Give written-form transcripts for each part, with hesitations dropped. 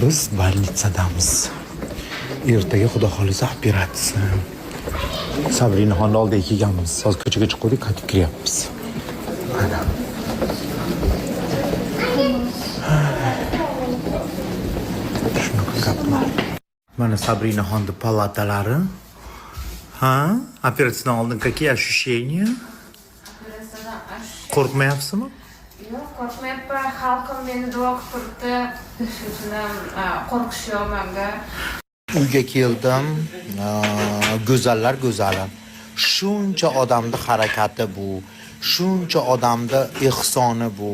Biz больницadamiz. Ertaga xudo xolisa operatsiya. Sabrinaxonni oldiga kelganmiz. Hozir ko'chaga chiqdik, qaytib kiryapmiz. Mana. Shunaqa gaplar. Mana Sabrinaxonni palatalari. Ha? Operatsiyadan oldin какие ощущения? Qo'rqmayapsizmi? Yo'q, qo'rqmayapman. Xalqim meni duo qilib turibdi. Shu uchun ham qo'rqishyapman-da. Uyga keldim. Go'zallar go'zali. Shuncha odamning harakati bu, shuncha odamning ehsoni bu.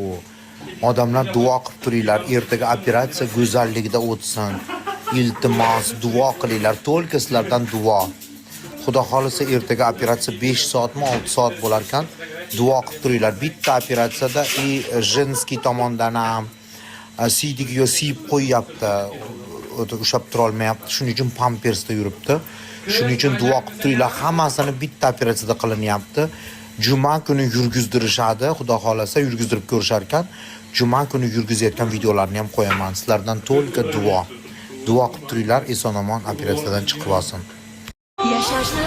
Odamlar duo qilib turinglar, ertaga operatsiya go'zalligida o'tsin. Iltimos, duo qilinglar, to'lka sizlardan duo. Xudo xolisa ertaga operatsiya 5 soatmi, 6 soat bo'lar ekan. Duo qilib turinglar. Bitta operatsiyada женский tomondan ham siydigiga siyib qo'yyapti. Ushlab tura olmayapti. Shuning uchun pampersda yuribdi. Shuning uchun duo qilib turinglar. Hammasini bitta operatsiyada qilinyapti. Juma kuni yurgizdirishadi. Xudo xolasa yurgizdirib ko'rishar ekan. Juma kuni yurgizayotgan videolarni ham qo'yaman. Sizlardan to'lka duo. Duo qilib turinglar, eson-omon operatsiyadan chiqib olsin. Yashashni